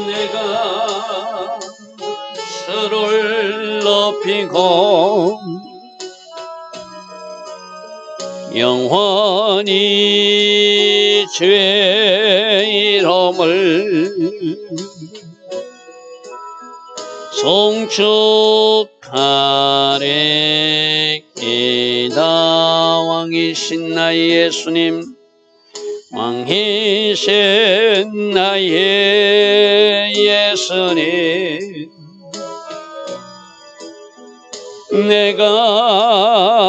내가 주를 높이고 영원히 주의 이름을 송축하리이다. 왕이신 나의 예수님, 왕이신 나의 예수님, 내가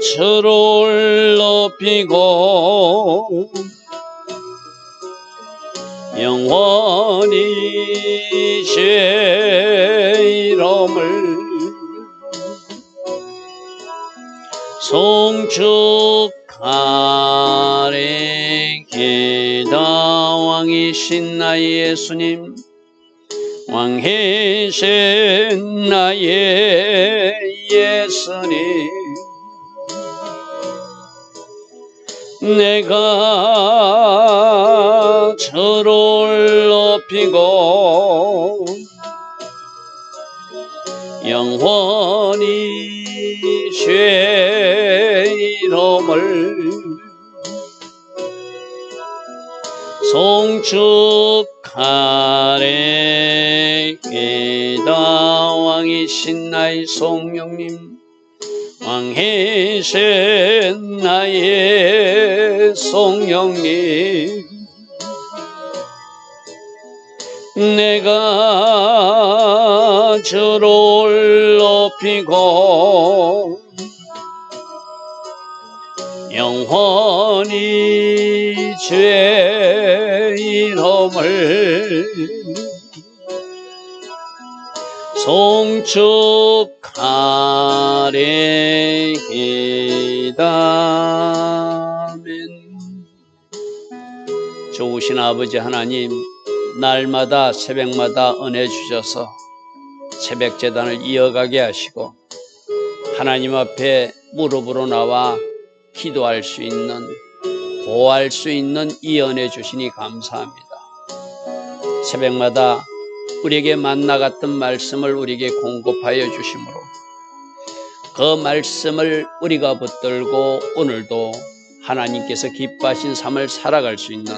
주를 높이고 영원히 주의 이름을 송축하리이다. 왕이신 나의 예수님, 왕이신 나의 예수님, 내가 주를 높이고 영원히 주의 이름을 송축하리이다. 왕이신 나의 성령님, 왕이신 나의 성령님, 내가 주를 높이고 영원히 주의 이름을 송축하리이다. 아멘. 좋으신 아버지 하나님, 날마다 새벽마다 은혜 주셔서 새벽 제단을 이어가게 하시고 하나님 앞에 무릎으로 나와 기도할 수 있는, 고할 수 있는 이 은혜 주시니 감사합니다. 새벽마다 우리에게 만나 같은 말씀을 우리에게 공급하여 주심으로 그 말씀을 우리가 붙들고 오늘도 하나님께서 기뻐하신 삶을 살아갈 수 있는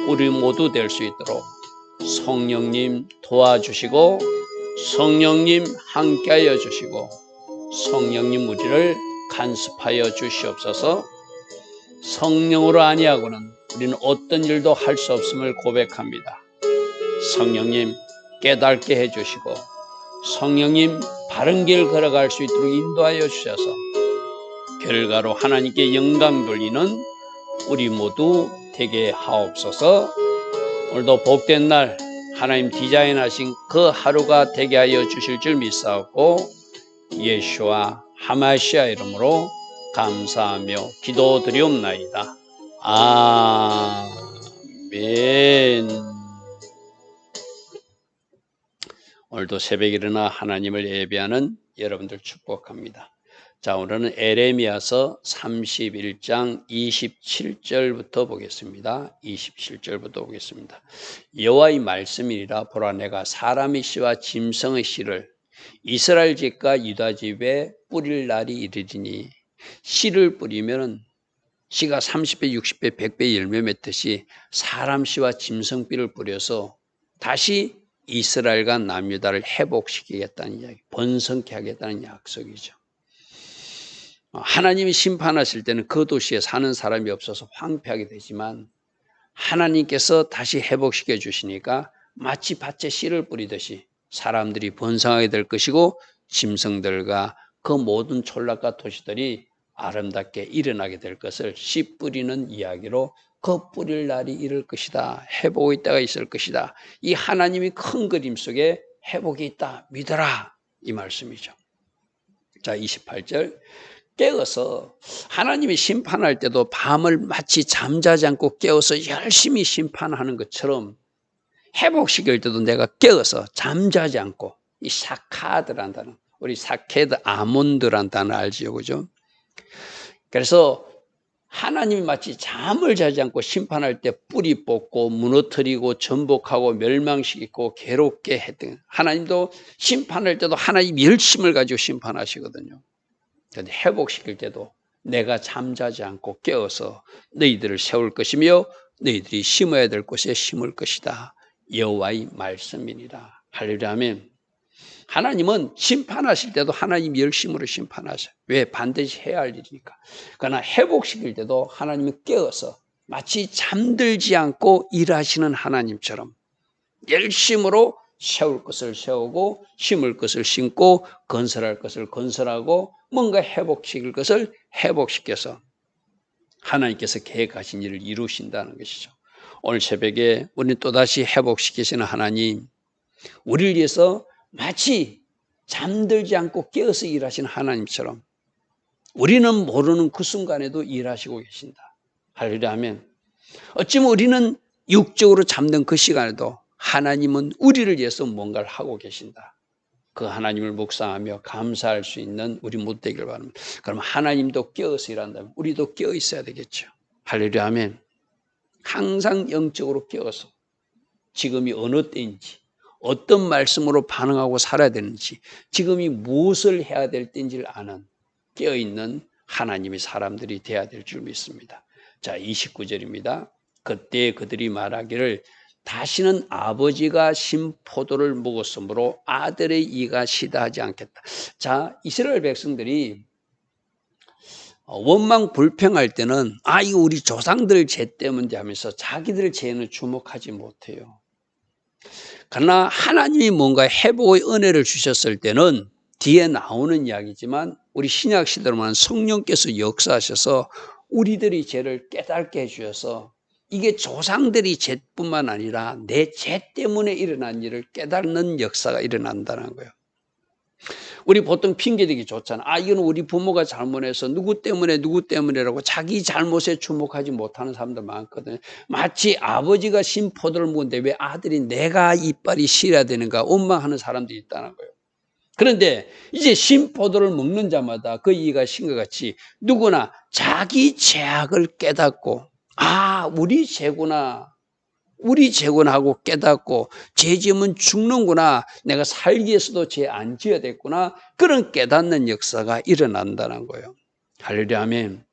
우리 모두 될 수 있도록 성령님 도와주시고 성령님 함께하여 주시고 성령님 우리를 간섭하여 주시옵소서. 성령으로 아니하고는 우리는 어떤 일도 할 수 없음을 고백합니다. 성령님 깨닫게 해주시고 성령님 바른 길 걸어갈 수 있도록 인도하여 주셔서 결과로 하나님께 영광 돌리는 우리 모두 되게 하옵소서. 오늘도 복된 날 하나님 디자인하신 그 하루가 되게 하여 주실 줄 믿사옵고 예수와 하마시아 이름으로 감사하며 기도드리옵나이다. 아멘. 오늘도 새벽에 일어나 하나님을 예배하는 여러분들 축복합니다. 자, 오늘은 에레미야서 31장 27절부터 보겠습니다. 27절부터 보겠습니다. 여호와의 말씀이니라. 보라, 내가 사람의 씨와 짐승의 씨를 이스라엘 집과 유다 집에 뿌릴 날이 이르리니, 씨를 뿌리면 씨가 30배, 60배, 100배 열매 맺듯이 사람 씨와 짐승 씨를 뿌려서 다시 이스라엘과 남유다를 회복시키겠다는 이야기, 번성케 하겠다는 약속이죠. 하나님이 심판하실 때는 그 도시에 사는 사람이 없어서 황폐하게 되지만 하나님께서 다시 회복시켜 주시니까 마치 밭에 씨를 뿌리듯이 사람들이 번성하게 될 것이고 짐승들과 그 모든 촌락과 도시들이 아름답게 일어나게 될 것을 씨 뿌리는 이야기로 그 뿌릴 날이 이를 것이다. 회복의 때가 있을 것이다. 이 하나님이 큰 그림 속에 회복이 있다. 믿어라. 이 말씀이죠. 자, 28절. 깨어서, 하나님이 심판할 때도 밤을 마치 잠자지 않고 깨어서 열심히 심판하는 것처럼 회복시킬 때도 내가 깨어서 잠자지 않고, 이 사카드란다는 우리 사케드 아몬드란 단어 알지요, 그죠? 그래서 하나님이 마치 잠을 자지 않고 심판할 때 뿌리 뽑고 무너뜨리고 전복하고 멸망시키고 괴롭게 했던, 하나님도 심판할 때도 하나님 열심을 가지고 심판하시거든요. 그런데 회복시킬 때도 내가 잠자지 않고 깨어서 너희들을 세울 것이며 너희들이 심어야 될 곳에 심을 것이다. 여호와의 말씀이니라. 할렐루야. 아멘. 하나님은 심판하실 때도 하나님 열심으로 심판하셔요. 왜? 반드시 해야 할 일이니까. 그러나 회복시킬 때도 하나님은 깨어서 마치 잠들지 않고 일하시는 하나님처럼 열심으로 세울 것을 세우고 심을 것을 심고 건설할 것을 건설하고 뭔가 회복시킬 것을 회복시켜서 하나님께서 계획하신 일을 이루신다는 것이죠. 오늘 새벽에 우리는 또다시 회복시키시는 하나님, 우리를 위해서 마치 잠들지 않고 깨어서 일하시는 하나님처럼 우리는 모르는 그 순간에도 일하시고 계신다. 할렐루야. 아멘. 어찌면 우리는 육적으로 잠든 그 시간에도 하나님은 우리를 위해서 뭔가를 하고 계신다. 그 하나님을 묵상하며 감사할 수 있는 우리 못 되길 바랍니다. 그럼 하나님도 깨어서 일한다면 우리도 깨어 있어야 되겠죠. 할렐루야. 아멘. 항상 영적으로 깨어서 지금이 어느 때인지 어떤 말씀으로 반응하고 살아야 되는지 지금이 무엇을 해야 될 때인지를 아는 깨어있는 하나님의 사람들이 돼야 될 줄 믿습니다. 자, 29절입니다. 그때 그들이 말하기를 다시는 아버지가 신 포도를 먹었으므로 아들의 이가 시다하지 않겠다. 자, 이스라엘 백성들이 원망 불평할 때는 이거 우리 조상들 죄 때문에 하면서 자기들 죄는 주목하지 못해요. 그러나 하나님이 뭔가 회복의 은혜를 주셨을 때는 뒤에 나오는 이야기지만 우리 신약 시대로만 성령께서 역사하셔서 우리들이 죄를 깨닫게 해주셔서 이게 조상들이 죄뿐만 아니라 내 죄 때문에 일어난 일을 깨닫는 역사가 일어난다는 거예요. 우리 보통 핑계대기 좋잖아. 이건 우리 부모가 잘못해서 누구 때문에라고 자기 잘못에 주목하지 못하는 사람들 많거든요. 마치 아버지가 신 포도를 먹는데 왜 아들이 내가 이빨이 실어야 되는가 원망하는 사람들이 있다는 거예요. 그런데 이제 신 포도를 먹는 자마다 그 이가 신과 같이 누구나 자기 죄악을 깨닫고 우리 죄구나. 우리 죄구나 하고 깨닫고 죄 지으면 죽는구나. 내가 살기 위해서도 죄 안 지어야 됐구나. 그런 깨닫는 역사가 일어난다는 거예요. 할렐루야. 아멘.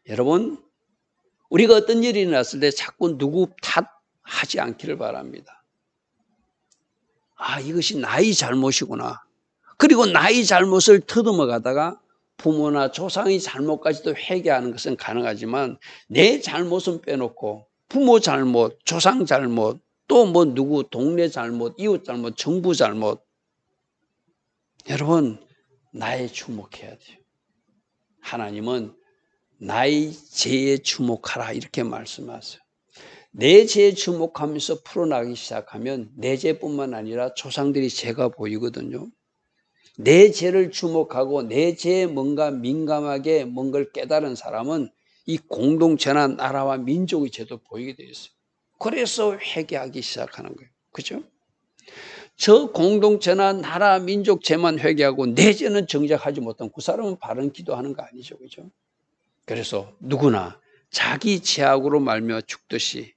여러분, 우리가 어떤 일이 일어났을 때 자꾸 누구 탓하지 않기를 바랍니다. 이것이 나의 잘못이구나. 그리고 나의 잘못을 더듬어 가다가 부모나 조상의 잘못까지도 회개하는 것은 가능하지만 내 잘못은 빼놓고 부모 잘못, 조상 잘못, 또 누구 동네 잘못, 이웃 잘못, 정부 잘못. 여러분, 나에 주목해야 돼요. 하나님은 나의 죄에 주목하라 이렇게 말씀하세요. 내 죄에 주목하면서 풀어나가기 시작하면 내 죄뿐만 아니라 조상들이 죄가 보이거든요. 내 죄를 주목하고 내 죄에 뭔가 민감하게 뭔가를 깨달은 사람은 이 공동체나 나라와 민족의 죄도 보이게 되어 있어요. 그래서 회개하기 시작하는 거예요. 그죠? 저 공동체나 나라, 민족 죄만 회개하고 내 죄는 정작하지 못한 그 사람은 바른 기도하는 거 아니죠. 그죠? 그래서 누구나 자기 죄악으로 말미암아 죽듯이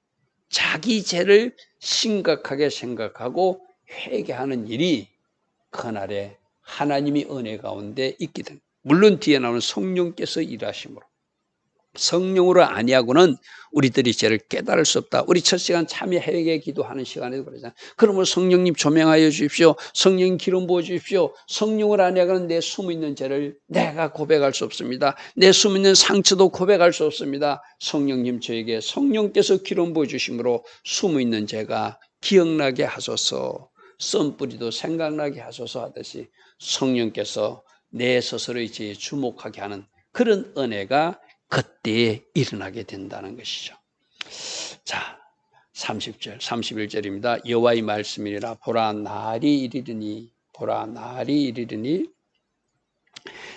자기 죄를 심각하게 생각하고 회개하는 일이 그날에 하나님의 은혜 가운데 있게 됩니다. 물론 뒤에 나오는 성령께서 일하심으로. 성령으로 아니하고는 우리들이 죄를 깨달을 수 없다. 우리 첫 시간 참여 회개 기도하는 시간에도 그러잖아요. 그러면 성령님 조명하여 주십시오. 성령 기름 부어 주십시오. 성령을 아니하고는 내 숨어있는 죄를 내가 고백할 수 없습니다. 내 숨어있는 상처도 고백할 수 없습니다. 성령님 저에게 성령께서 기름 부어 주심으로 숨어있는 죄가 기억나게 하소서. 썬뿌리도 생각나게 하소서 하듯이 성령께서 내 스스로의 죄에 주목하게 하는 그런 은혜가 그때에 일어나게 된다는 것이죠. 자, 30절, 31절입니다. 여호와의 말씀이니라. 보라 날이 이르리니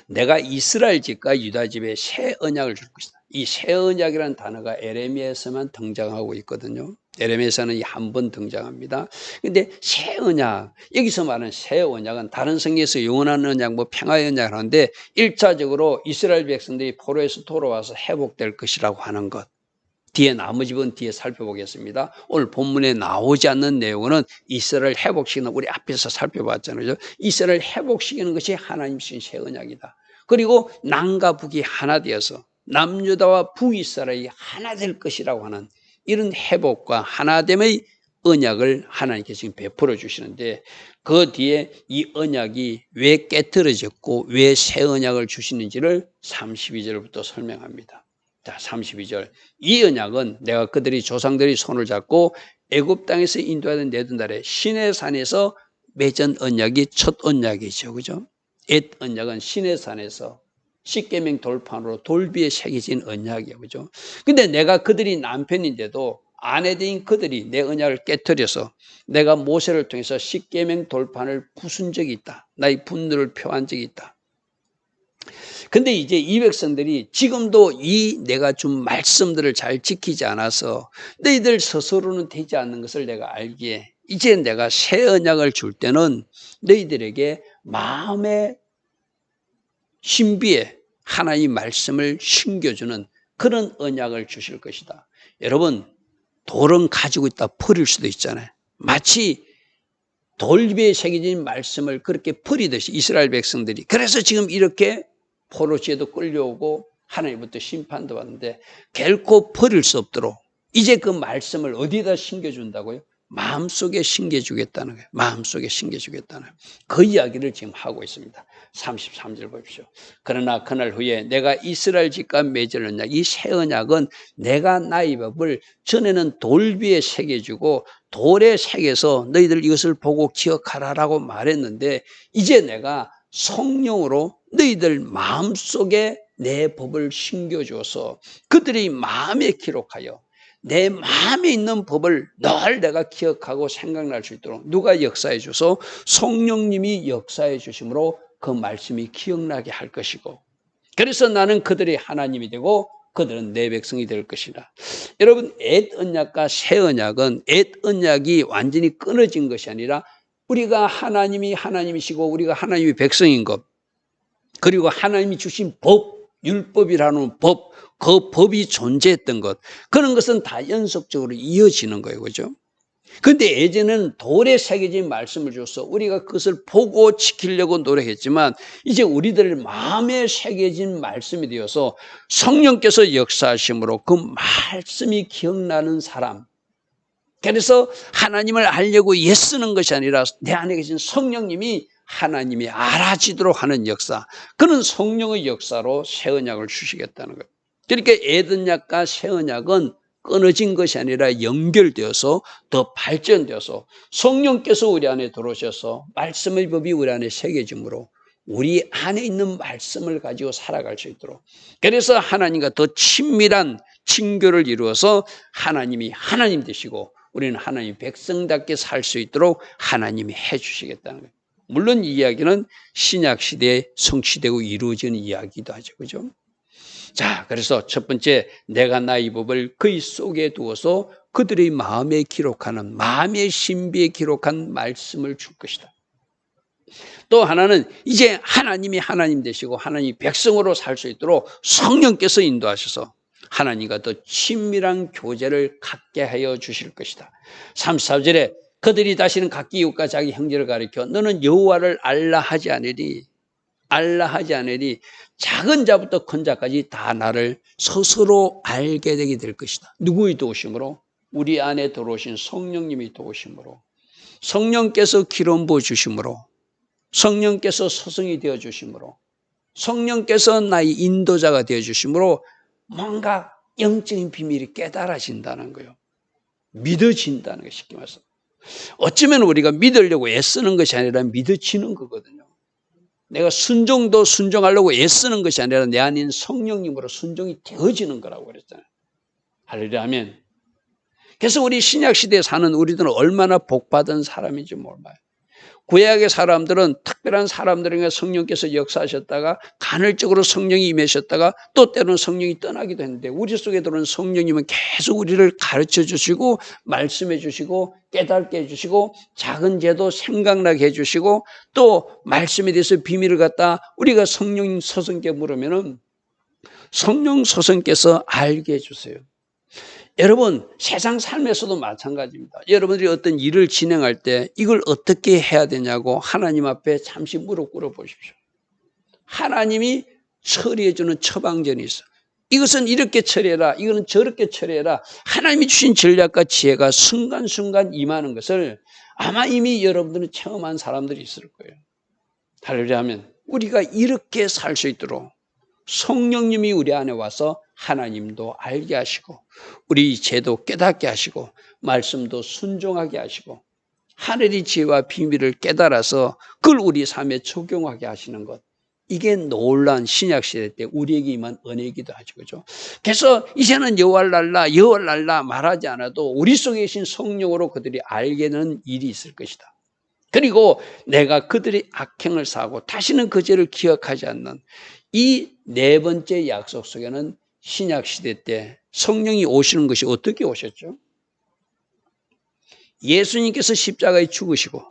내가 이스라엘 집과 유다 집에 새 언약을 줄 것이다. 이 새 언약이라는 단어가 에레미야에서만 등장하고 있거든요. 에레미야에서는 한 번 등장합니다. 근데 새 언약, 여기서 말하는 새 언약은 다른 성경에서 영원한 언약, 평화의 언약을 하는데 1차적으로 이스라엘 백성들이 포로에서 돌아와서 회복될 것이라고 하는 것. 뒤에 나머지 분 뒤에 살펴보겠습니다. 오늘 본문에 나오지 않는 내용은 이스라엘 회복시키는, 우리 앞에서 살펴봤잖아요. 이스라엘 회복시키는 것이 하나님 주신 새 언약이다. 그리고 남과 북이 하나 되어서 남유다와 북이스라엘이 하나 될 것이라고 하는 이런 회복과 하나됨의 언약을 하나님께서 지금 베풀어 주시는데, 그 뒤에 이 언약이 왜 깨트려졌고 왜 새 언약을 주시는지를 32절부터 설명합니다. 자, 32절. 이 언약은 내가 그들이 조상들이 손을 잡고 애굽 땅에서 인도하던 내던 달에 시내산에서 맺은 언약이 첫 언약이죠. 그죠? 옛 언약은 시내산에서 십계명 돌판으로 돌비에 새겨진 언약이에요. 그죠? 근데 내가 그들이 남편인데도 아내들인 그들이 내 언약을 깨뜨려서 내가 모세를 통해서 십계명 돌판을 부순 적이 있다. 나의 분노를 표한 적이 있다. 근데 이제 이 백성들이 지금도 이 내가 준 말씀들을 잘 지키지 않아서 너희들 스스로는 되지 않는 것을 내가 알기에 이제 내가 새 언약을 줄 때는 너희들에게 마음의 신비에 하나님 말씀을 심겨주는 그런 언약을 주실 것이다. 여러분, 돌은 가지고 있다 버릴 수도 있잖아요. 마치 돌비에 새겨진 말씀을 그렇게 버리듯이 이스라엘 백성들이, 그래서 지금 이렇게 포로시에도 끌려오고 하나님부터 심판도 받는데 결코 버릴 수 없도록 이제 그 말씀을 어디다 심겨준다고요? 마음속에 심겨주겠다는 거예요. 마음속에 심겨주겠다는 거예요. 그 이야기를 지금 하고 있습니다. 33절 보십시오. 그러나 그날 후에 내가 이스라엘 집과 맺을 언약, 이 새 언약은 내가 나의 법을 전에는 돌비에 새겨주고 돌에 새겨서 너희들 이것을 보고 기억하라라고 말했는데 이제 내가 성령으로 너희들 마음속에 내 법을 심겨줘서 그들의 마음에 기록하여 내 마음에 있는 법을 늘 내가 기억하고 생각날 수 있도록 누가 역사해 줘서 성령님이 역사해 주심으로 그 말씀이 기억나게 할 것이고, 그래서 나는 그들의 하나님이 되고 그들은 내 백성이 될 것이다. 여러분, 옛 언약과 새 언약은 옛 언약이 완전히 끊어진 것이 아니라 우리가 하나님이 하나님이시고 우리가 하나님의 백성인 것, 그리고 하나님이 주신 법, 율법이라는 법, 그 법이 존재했던 것, 그런 것은 다 연속적으로 이어지는 거예요. 그죠? 근데 예전에는 돌에 새겨진 말씀을 줘서 우리가 그것을 보고 지키려고 노력했지만 이제 우리들 마음에 새겨진 말씀이 되어서 성령께서 역사하심으로 그 말씀이 기억나는 사람, 그래서 하나님을 알려고 애쓰는 것이 아니라 내 안에 계신 성령님이 하나님이 알아지도록 하는 역사, 그런 성령의 역사로 새 언약을 주시겠다는 거예요. 그러니까 옛 언약과 새 언약은 끊어진 것이 아니라 연결되어서 더 발전되어서 성령께서 우리 안에 들어오셔서 말씀의 법이 우리 안에 새겨짐으로 우리 안에 있는 말씀을 가지고 살아갈 수 있도록, 그래서 하나님과 더 친밀한 친교를 이루어서 하나님이 하나님 되시고 우리는 하나님 백성답게 살 수 있도록 하나님이 해주시겠다는 거예요. 물론 이 이야기는 신약시대에 성취되고 이루어지는 이야기도 하죠. 그죠? 자, 그래서 첫 번째, 내가 나의 법을 그의 속에 두어서 그들의 마음에 기록하는, 마음의 신비에 기록한 말씀을 줄 것이다. 또 하나는 이제 하나님이 하나님 되시고 하나님이 백성으로 살 수 있도록 성령께서 인도하셔서 하나님과 더 친밀한 교제를 갖게 하여 주실 것이다. 34절에 그들이 다시는 각기 이웃과 자기 형제를 가리켜 너는 여호와를 알라 하지 않으리, 알라 하지 않으리, 작은 자부터 큰 자까지 다 나를 스스로 알게 되게 될 것이다. 누구의 도우심으로? 우리 안에 들어오신 성령님이 도우심으로, 성령께서 기름 부어 주심으로, 성령께서 스승이 되어 주심으로, 성령께서 나의 인도자가 되어 주심으로 뭔가 영적인 비밀이 깨달아진다는 거예요. 믿어진다는 거예요. 쉽게 말해서 어쩌면 우리가 믿으려고 애쓰는 것이 아니라 믿어지는 거거든요. 내가 순종도 순종하려고 애쓰는 것이 아니라 내 안에 있는 성령님으로 순종이 되어지는 거라고 그랬잖아요. 할렐루야, 아멘. 그래서 우리 신약시대에 사는 우리들은 얼마나 복받은 사람인지 몰라요. 구약의 사람들은 특별한 사람들에게 성령께서 역사하셨다가 간헐적으로 성령이 임하셨다가 또 때로는 성령이 떠나기도 했는데 우리 속에 들어오는 성령님은 계속 우리를 가르쳐 주시고 말씀해 주시고 깨닫게 해주시고 작은 죄도 생각나게 해주시고 또 말씀에 대해서 비밀을 갖다 우리가 성령 서성께 물으면은 성령 서성께서 알게 해주세요. 여러분 세상 삶에서도 마찬가지입니다. 여러분들이 어떤 일을 진행할 때 이걸 어떻게 해야 되냐고 하나님 앞에 잠시 무릎 꿇어 보십시오. 하나님이 처리해 주는 처방전이 있어. 이것은 이렇게 처리해라, 이거는 저렇게 처리해라. 하나님이 주신 전략과 지혜가 순간순간 임하는 것을 아마 이미 여러분들은 체험한 사람들이 있을 거예요. 할렐루야 하면 우리가 이렇게 살 수 있도록 성령님이 우리 안에 와서 하나님도 알게 하시고 우리 죄도 깨닫게 하시고 말씀도 순종하게 하시고 하늘의 지혜와 비밀을 깨달아서 그걸 우리 삶에 적용하게 하시는 것, 이게 놀라운 신약시대 때 우리에게 임한 은혜이기도 하죠. 그죠? 그래서 이제는 여호와를 알라 말하지 않아도 우리 속에 계신 성령으로 그들이 알게 되는 일이 있을 것이다. 그리고 내가 그들의 악행을 사하고 다시는 그 죄를 기억하지 않는 이 네 번째 약속 속에는 신약시대 때 성령이 오시는 것이 어떻게 오셨죠? 예수님께서 십자가에 죽으시고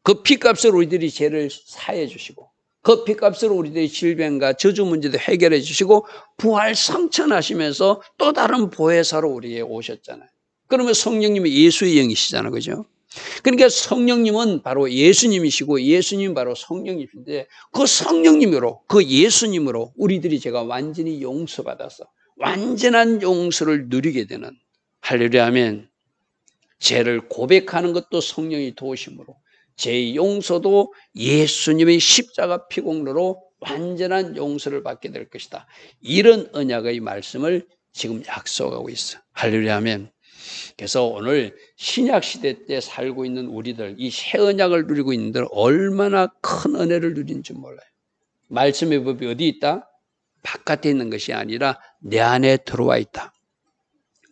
그 피값으로 우리들이 죄를 사해 주시고 그 피값으로 우리들의 질병과 저주 문제도 해결해 주시고 부활 성천하시면서 또 다른 보혜사로 우리에게 오셨잖아요. 그러면 성령님이 예수의 영이시잖아요. 그죠? 그러니까 성령님은 바로 예수님이시고 예수님은 바로 성령님인데 그 성령님으로 그 예수님으로 우리들이 제가 완전히 용서받아서 완전한 용서를 누리게 되는, 할렐루야 하면 죄를 고백하는 것도 성령이 도우심으로 죄의 용서도 예수님의 십자가 피공로로 완전한 용서를 받게 될 것이다. 이런 언약의 말씀을 지금 약속하고 있어. 할렐루야 하면 그래서 오늘 신약시대 때 살고 있는 우리들, 이 새 언약을 누리고 있는 들 얼마나 큰 은혜를 누린지 몰라요. 말씀의 법이 어디 있다? 바깥에 있는 것이 아니라 내 안에 들어와 있다.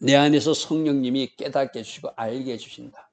내 안에서 성령님이 깨닫게 해주시고 알게 해주신다.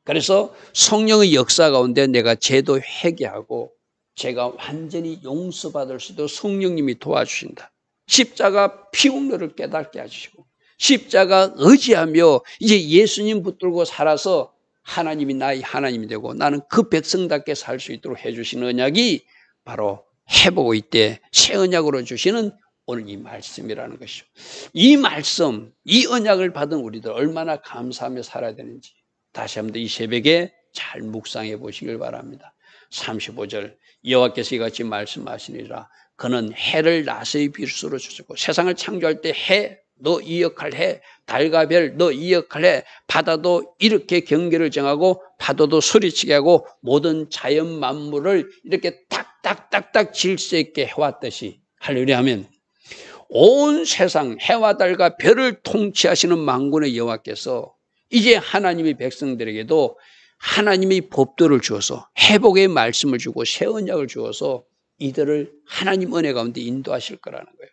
그래서 성령의 역사 가운데 내가 죄도 회개하고 제가 완전히 용서받을 수도 성령님이 도와주신다. 십자가 피공로를 깨닫게 해주시고 십자가 의지하며 이제 예수님 붙들고 살아서 하나님이 나의 하나님이 되고 나는 그 백성답게 살 수 있도록 해주시는 언약이 바로 회복의 때 새 언약으로 주시는 오늘 이 말씀이라는 것이죠. 이 말씀, 이 언약을 받은 우리들 얼마나 감사하며 살아야 되는지 다시 한번 이 새벽에 잘 묵상해 보시길 바랍니다. 35절 여호와께서 이같이 말씀하시니라. 그는 해를 낮의 빛으로 주시고 세상을 창조할 때 해, 너 이 역할 해. 달과 별, 너 이 역할 해. 바다도 이렇게 경계를 정하고 파도도 소리치게 하고 모든 자연 만물을 이렇게 딱딱딱딱 질서 있게 해왔듯이, 할렐루야 하면 온 세상 해와 달과 별을 통치하시는 만군의 여호와께서 이제 하나님의 백성들에게도 하나님의 법도를 주어서 회복의 말씀을 주고 새 언약을 주어서 이들을 하나님 은혜 가운데 인도하실 거라는 거예요.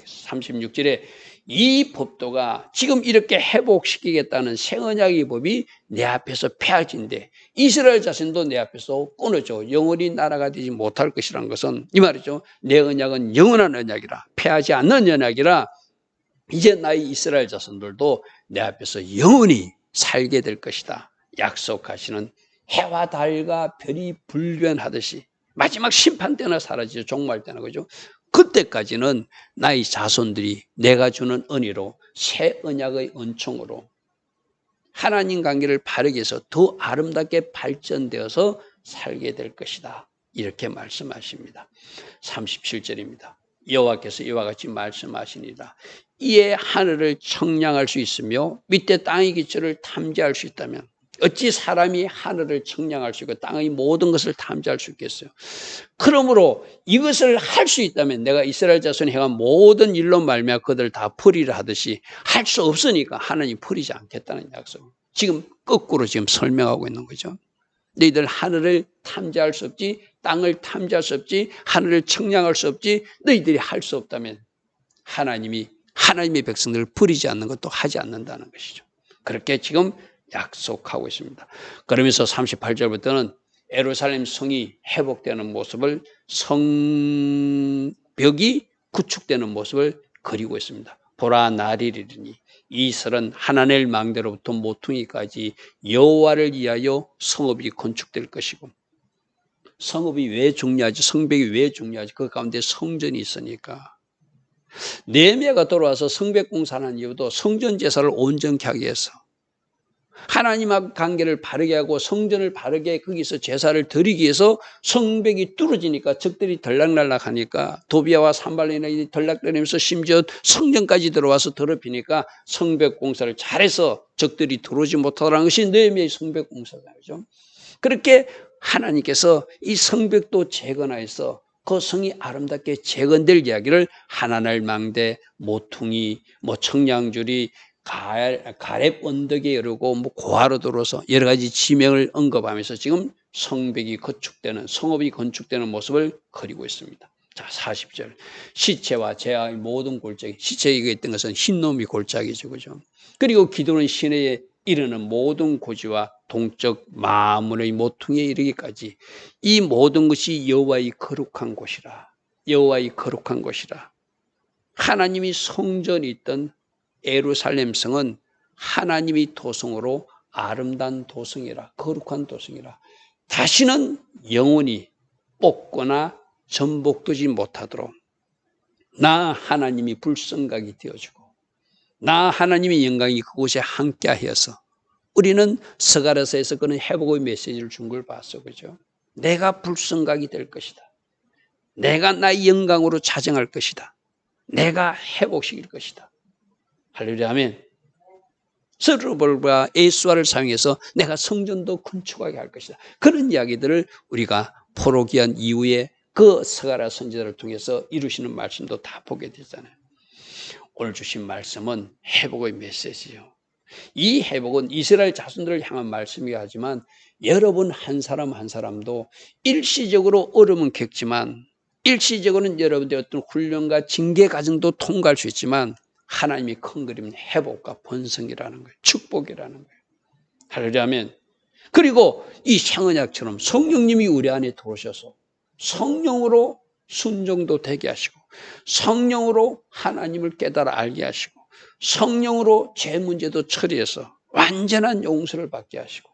36절에 이 법도가 지금 이렇게 회복시키겠다는 새 언약의 법이 내 앞에서 폐하진데 이스라엘 자신도 내 앞에서 끊어져 영원히 나라가 되지 못할 것이라는 것은 이 말이죠. 내 언약은 영원한 언약이라, 폐하지 않는 언약이라 이제 나의 이스라엘 자손들도 내 앞에서 영원히 살게 될 것이다 약속하시는, 해와 달과 별이 불변하듯이 마지막 심판 때나 사라지죠. 종말 때나, 그죠? 그때까지는 나의 자손들이 내가 주는 은혜로 새 언약의 은총으로 하나님 관계를 바르게 해서 더 아름답게 발전되어서 살게 될 것이다 이렇게 말씀하십니다. 37절입니다. 여호와께서 이와 같이 말씀하시니라. 이에 하늘을 청량할 수 있으며 밑에 땅의 기초를 탐지할 수 있다면 어찌 사람이 하늘을 청량할 수 있고 땅의 모든 것을 탐지할 수 있겠어요? 그러므로 이것을 할 수 있다면 내가 이스라엘 자손이 행한 모든 일로 말미암아 그들을 다 풀이를 하듯이 할 수 없으니까 하나님 풀이지 않겠다는 약속. 지금 거꾸로 지금 설명하고 있는 거죠. 너희들 하늘을 탐지할 수 없지, 땅을 탐지할 수 없지, 하늘을 청량할 수 없지, 너희들이 할 수 없다면 하나님이 하나님의 백성들을 버리지 않는 것도 하지 않는다는 것이죠. 그렇게 지금 약속하고 있습니다. 그러면서 38절부터는 예루살렘 성이 회복되는 모습을, 성벽이 구축되는 모습을 그리고 있습니다. 보라, 날이리니 이슬은 하나님의 망대로부터 모퉁이까지 여호와를 위하여 성읍이 건축될 것이고, 성읍이 왜 중요하지? 성벽이 왜 중요하지? 그 가운데 성전이 있으니까. 느헤미야가 돌아와서 성벽 공사하는 이유도 성전 제사를 온전케 하기 위해서, 하나님과 관계를 바르게 하고 성전을 바르게 거기서 제사를 드리기 위해서. 성벽이 뚫어지니까 적들이 들락날락하니까 도비아와 산발론이 들락거리면서 심지어 성전까지 들어와서 더럽히니까 성벽 공사를 잘해서 적들이 들어오지 못하라는 것이 느헤미야의 성벽 공사죠. 그렇게 하나님께서 이 성벽도 재건하여서 그 성이 아름답게 재건될 이야기를 하나날 망대, 모퉁이, 청량줄이, 가렙 언덕에 이르고 고아로 들어서 여러 가지 지명을 언급하면서 지금 성벽이 건축되는, 성읍이 건축되는 모습을 그리고 있습니다. 자, 40절. 시체와 제아의 모든 골짜기. 시체에 있던 것은 흰놈이 골짜기죠, 그죠? 그리고 기도는 시내에 이르는 모든 고지와 동쪽 마문의 모퉁이에 이르기까지 이 모든 것이 여호와의 거룩한 곳이라. 여호와의 거룩한 곳이라. 하나님이 성전이 있던 예루살렘 성은 하나님이 도성으로 아름다운 도성이라, 거룩한 도성이라. 다시는 영원히 뽑거나 전복되지 못하도록 나 하나님이 불성각이 되어주고 나 하나님의 영광이 그곳에 함께하여서, 우리는 스가랴서에서 그런 회복의 메시지를 준 걸 봤어, 그죠? 내가 불성각이 될 것이다. 내가 나의 영광으로 자정할 것이다. 내가 회복시킬 것이다. 할렐루야, 아멘. 스루볼과 에스와를 사용해서 내가 성전도 건축하게 할 것이다. 그런 이야기들을 우리가 포로기한 이후에 그 스가랴 선지자를 통해서 이루시는 말씀도 다 보게 되잖아요. 오늘 주신 말씀은 회복의 메시지요. 이 회복은 이스라엘 자손들을 향한 말씀이긴 하지만 여러분 한 사람 한 사람도 일시적으로 어려움은 겪지만, 일시적으로는 여러분들의 어떤 훈련과 징계 과정도 통과할 수 있지만 하나님이 큰 그림은 회복과 번성이라는 거예요. 축복이라는 거예요. 할렐루야, 아멘. 그리고 이 생언약처럼 성령님이 우리 안에 들어오셔서 성령으로 순종도 되게 하시고, 성령으로 하나님을 깨달아 알게 하시고, 성령으로 죄 문제도 처리해서 완전한 용서를 받게 하시고,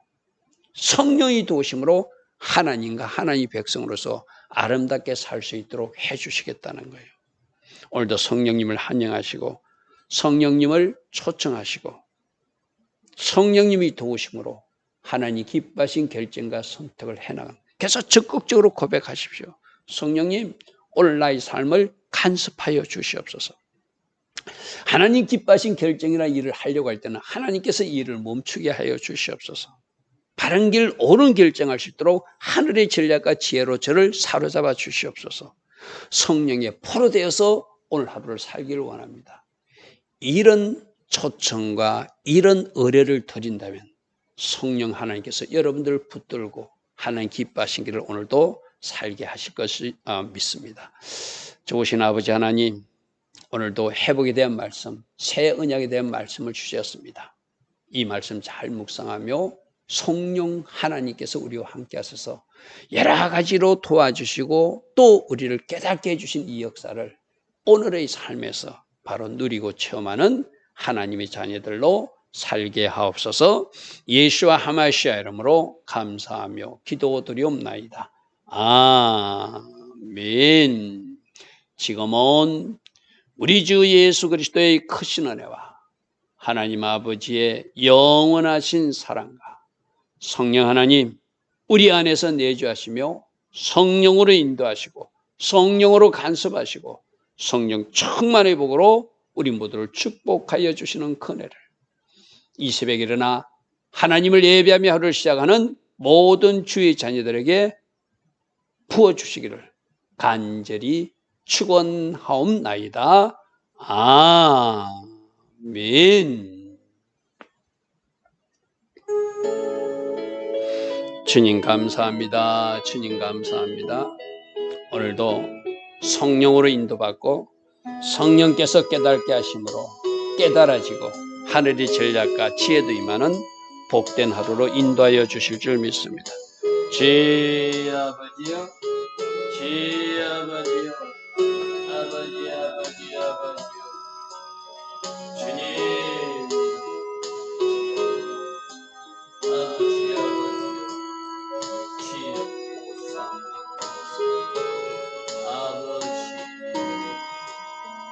성령이 도우심으로 하나님과 하나님의 백성으로서 아름답게 살 수 있도록 해주시겠다는 거예요. 오늘도 성령님을 환영하시고 성령님을 초청하시고 성령님이 도우심으로 하나님 기뻐하신 결정과 선택을 해나가는, 그래서 적극적으로 고백하십시오. 성령님, 오늘 나의 삶을 간섭하여 주시옵소서. 하나님 기뻐하신 결정이나 일을 하려고 할 때는 하나님께서 이 일을 멈추게 하여 주시옵소서. 바른 길, 옳은 결정할 수 있도록 하늘의 전략과 지혜로 저를 사로잡아 주시옵소서. 성령에 포로되어서 오늘 하루를 살기를 원합니다. 이런 초청과 이런 의뢰를 드린다면 성령 하나님께서 여러분들을 붙들고 하나님 기뻐하신 길을 오늘도 살게 하실 것을 믿습니다. 좋으신 아버지 하나님, 오늘도 회복에 대한 말씀, 새 언약에 대한 말씀을 주셨습니다. 이 말씀 잘 묵상하며 성령 하나님께서 우리와 함께 하셔서 여러 가지로 도와주시고 또 우리를 깨닫게 해주신 이 역사를 오늘의 삶에서 바로 누리고 체험하는 하나님의 자녀들로 살게 하옵소서. 예수와 하마시아 이름으로 감사하며 기도드리옵나이다. 아멘. 지금은 우리 주 예수 그리스도의 크신 은혜와 하나님 아버지의 영원하신 사랑과 성령 하나님 우리 안에서 내주하시며 성령으로 인도하시고 성령으로 간섭하시고 성령 충만의 복으로 우리 모두를 축복하여 주시는 은혜를 이 새벽에 일어나 하나님을 예배하며 하루를 시작하는 모든 주의 자녀들에게 부어주시기를 간절히 축원하옵나이다. 아멘. 주님 감사합니다. 주님 감사합니다. 오늘도 성령으로 인도받고 성령께서 깨닫게 하심으로 깨달아지고 하늘의 전략과 지혜도 임하는 복된 하루로 인도하여 주실 줄 믿습니다. 주 아버지요, 주 아버지요, 아버지 아버지 아버지요, 주님